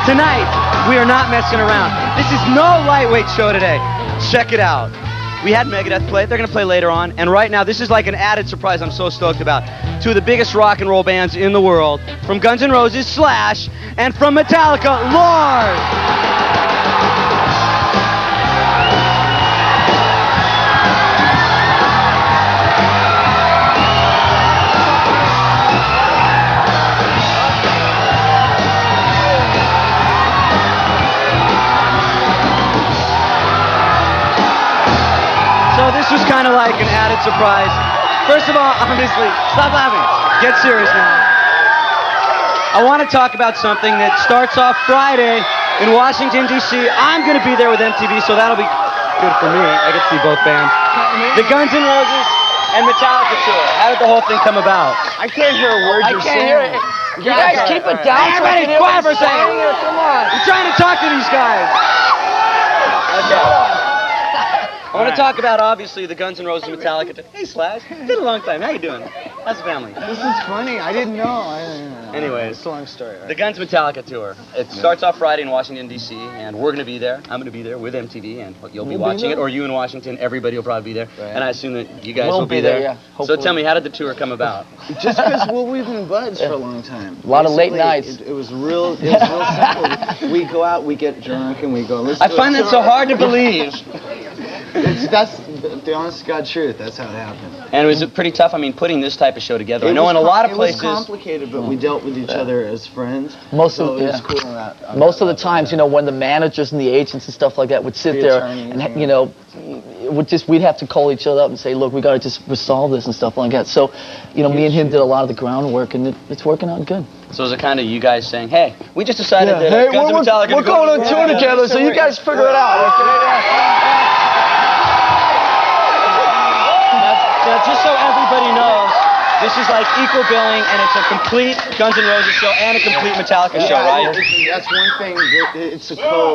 Tonight, we are not messing around. This is no lightweight show today. Check it out. We had Megadeth play. They're going to play later on. And right now, this is like an added surprise I'm so stoked about. Two of the biggest rock and roll bands in the world. From Guns N' Roses, Slash, and from Metallica, Lars. So this was kind of like an added surprise. First of all, obviously, stop laughing. Get serious now. I want to talk about something that starts off Friday in Washington, D.C. I'm going to be there with MTV, so that'll be good for me. I get to see both bands. The Guns N' Roses and Metallica tour. How did the whole thing come about? I can't hear a word you're saying. I can't hear it. You guys keep it down. Everybody quiet for a second. Come on. I'm trying to talk to these guys. Okay. I want to talk about, obviously, the Guns N' Roses and Metallica. Hey, Slash. It's been a long time. How you doing? How's the family? This is funny. I didn't know. Anyways, it's a long story. Right? The Guns Metallica tour. It starts off Friday in Washington, D.C., and we're going to be there. I'm going to be there with MTV, and you'll be watching it, or you in Washington. Everybody will probably be there. Right. And I assume that you guys will be there. Yeah, so tell me, how did the tour come about? Just because we've been buds for a long time. A lot of late nights. It was real simple. We go out, we get drunk, and we go, let's I find that so hard to believe. That's the honest to God truth. That's how it happened. And was it pretty tough? I mean, putting this type of show together. I know in a lot of places. It was complicated, but we dealt with each other as friends. Most of the times, you know, when the managers and the agents and stuff like that would sit there and you know, we'd have to call each other up and say, look, we got to just resolve this and stuff like that. So, you know, me and him did a lot of the groundwork, and it's working out good. So is it kind of you guys saying, hey, we just decided that hey, Guns N' Metallica we're going on tour together, so you guys figure it out. Now, just so everybody knows, this is like equal billing, and it's a complete Guns N' Roses show and a complete Metallica show, right? That's one thing.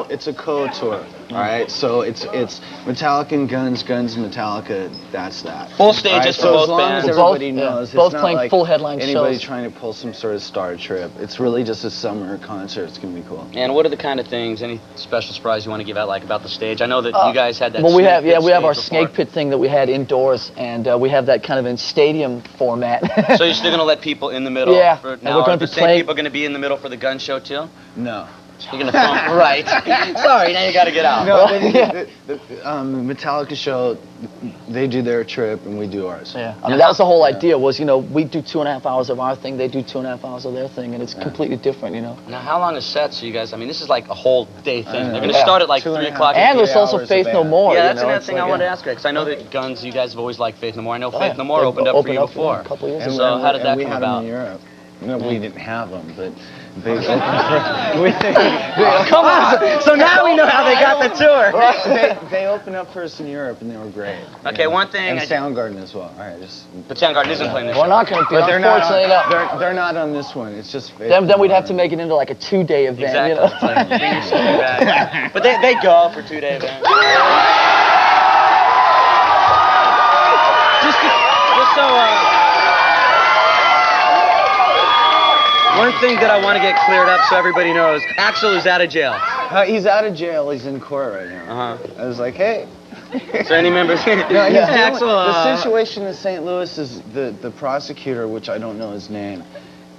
It's a co-tour. All right, so it's Metallica and Guns and Metallica. That's that. Full stages for both bands. As long as everybody knows, both it's not playing like full headline anybody shows. trying to pull some sort of star trip. It's really just a summer concert. It's gonna be cool. And what are the kind of things, any special surprise you want to give out, like about the stage? I know that you guys had that. Well, we have our snake pit thing that we had indoors, and we have that kind of in stadium format. So you're still gonna let people in the middle? Yeah. For, now, are the same people gonna be in the middle for the gun show too? No. You're gonna film, right? Sorry, now you gotta get out. No, the Metallica show, they do their trip and we do ours. Yeah, I mean that was the whole idea. Was, you know, we do 2.5 hours of our thing, they do 2.5 hours of their thing, and it's completely different, you know. Now, how long is sets? So you guys, I mean, this is like a whole day thing. They're gonna start at like 3 o'clock. And there's also Faith No More. Yeah, that's another thing I wanted to ask you, because I know that Guns, you guys have always liked Faith No More. I know Faith No More opened up for you before. A couple years ago. So how did that come about? We had them in Europe. No, we didn't have them, but they opened Come on! So now we know how they got the tour. They opened up for us in Europe, and they were great. Okay, one thing. And Soundgarden as well. All right, But Soundgarden isn't playing this show. We're not going to be. Unfortunately, no. They're not on this one. It's just. Then we'd have to make it into like a 2-day event. Exactly. You know? It's like, but they go for 2-day events. Just so. One thing that I want to get cleared up so everybody knows, Axl is out of jail. He's out of jail. He's in court right now. I was like, hey. So any members? No, Axl. The situation in St. Louis is the prosecutor, which I don't know his name,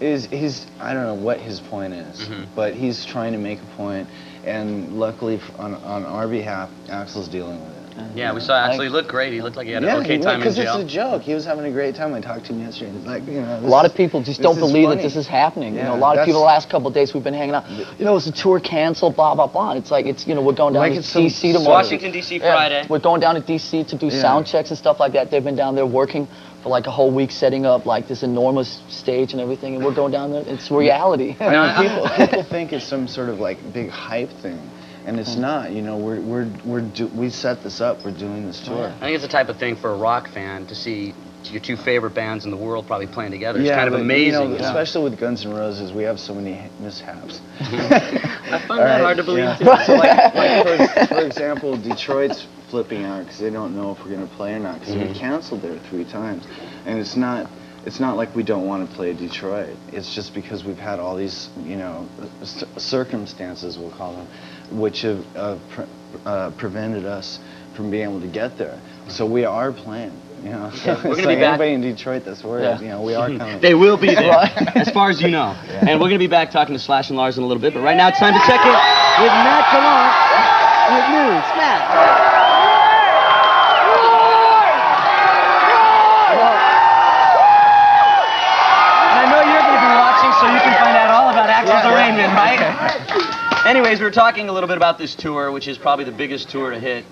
he's I don't know what his point is, but he's trying to make a point, and luckily on our behalf, Axl's dealing with it. Yeah, we saw Axl. He looked great. He looked like he had an okay time in jail. Because it's a joke. He was having a great time. I talked to him yesterday. He's like, you know, a lot of people just don't believe that this is happening. Yeah, you know, a lot of people the last couple of days we've been hanging out. You know, it's a tour canceled, blah blah blah. It's like you know, we're going down to DC tomorrow. Washington DC Friday. We're going down to DC to do sound checks and stuff like that. They've been down there working for like a whole week, setting up like this enormous stage and everything, and we're going down there. It's reality. People think it's some sort of like big hype thing. And it's not, you know. We set this up. We're doing this tour. I think it's the type of thing for a rock fan to see your two favorite bands in the world probably playing together. It's kind of amazing. You know, especially with Guns N' Roses, we have so many mishaps. I find that hard to believe too. So like for example, Detroit's flipping out because they don't know if we're going to play or not because we canceled there 3 times, and it's not. it's not like we don't want to play Detroit. It's just because we've had all these, circumstances, we'll call them, which have prevented us from being able to get there. So we are playing. We're so gonna be back. anybody in Detroit that's worried, we are coming. They will be there, as far as you know. And we're going to be back talking to Slash and Lars in a little bit. But right now it's time to check in with Matt Gallant with news. Matt. So you can find out all about Axel's arraignment, right? Anyways, we were talking a little bit about this tour, which is probably the biggest tour to hit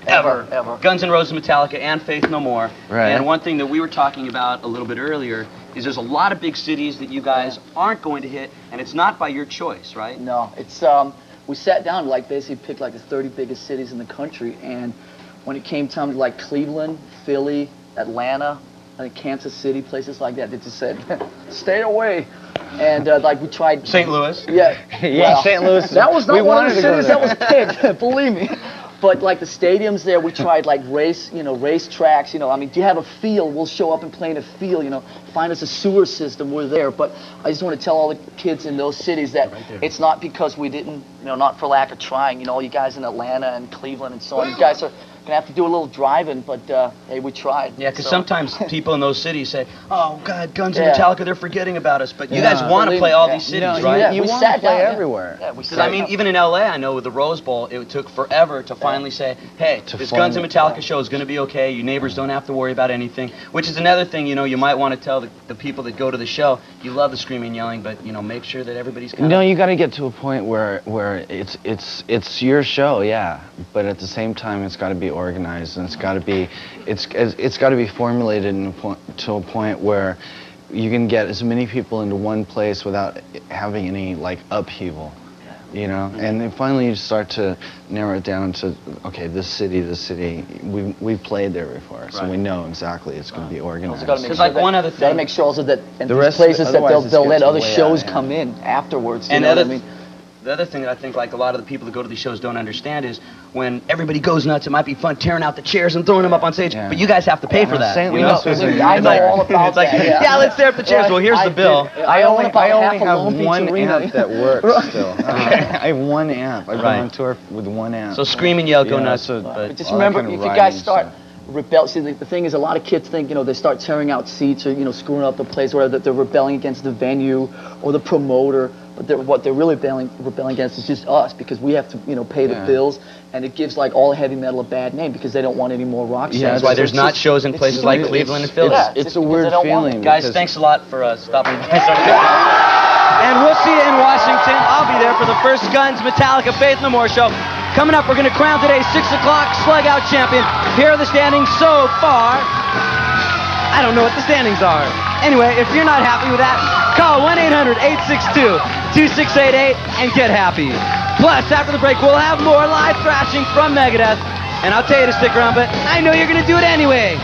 ever. Guns N' Roses, Metallica, and Faith No More. Right. And one thing that we were talking about a little bit earlier is there's a lot of big cities that you guys aren't going to hit, and it's not by your choice, right? No, it's we sat down, like basically picked like the 30 biggest cities in the country, and when it came time to like Cleveland, Philly, Atlanta, I think Kansas City, places like that, they just said, stay away. And like we tried St. Louis. Yeah. Well, St. Louis. That was not one of the cities that was picked. picked, believe me. But like the stadiums there, we tried like race tracks. I mean, do you have a field? We'll show up and play in a field. Find us a sewer system. We're there. But I just want to tell all the kids in those cities that it's not because we didn't, not for lack of trying. All you guys in Atlanta and Cleveland and so on, you guys are gonna have to do a little driving, but hey, we tried. Yeah, because sometimes people in those cities say, "Oh God, Guns and Metallica, they're forgetting about us." But you guys want to play all these cities, right? You want to play everywhere. Yeah, we I mean, even in LA, I know with the Rose Bowl, it took forever to finally say, "Hey, this Guns and Metallica show is going to be okay. You neighbors don't have to worry about anything." Which is another thing, you might want to tell the people that go to the show, you love the screaming and yelling, but make sure that everybody's kind of. You got to get to a point where it's your show, yeah, but at the same time, it's got to be organized and it's got to be formulated to a point where you can get as many people into one place without having any upheaval, And then finally you start to narrow it down to, okay, this city, we've played there before, so we know exactly it's going to be organized. Because one other thing, gotta make sure also that in these places that they'll let other shows come in afterwards. And the other thing that I think a lot of the people that go to these shows don't understand is when everybody goes nuts, it might be fun tearing out the chairs and throwing them up on stage, but you guys have to pay for that. St. Louis was I know all about that. Yeah, let's tear up the chairs. Well, here's the bill. I only have one amp that works still. I have one amp. I go on tour with one amp. So scream and yell, go nuts. But just remember, if you guys start rebel, see the thing is, a lot of kids think they start tearing out seats or screwing up the place, or that they're rebelling against the venue or the promoter. But what they're really rebelling against is just us, because we have to pay the bills, and it gives all heavy metal a bad name because they don't want any more rock stars. That's why there's not shows in places like Cleveland and Philly. It's a weird feeling. Guys, thanks a lot for stopping by. And we'll see you in Washington. I'll be there for the first Guns Metallica Faith No More show. Coming up, we're going to crown today's 6 o'clock Slug Out champion. Here are the standings so far. I don't know what the standings are. Anyway, if you're not happy with that, call 1-800-862-2688 and get happy. Plus, after the break, we'll have more live thrashing from Megadeth. And I'll tell you to stick around, but I know you're going to do it anyway.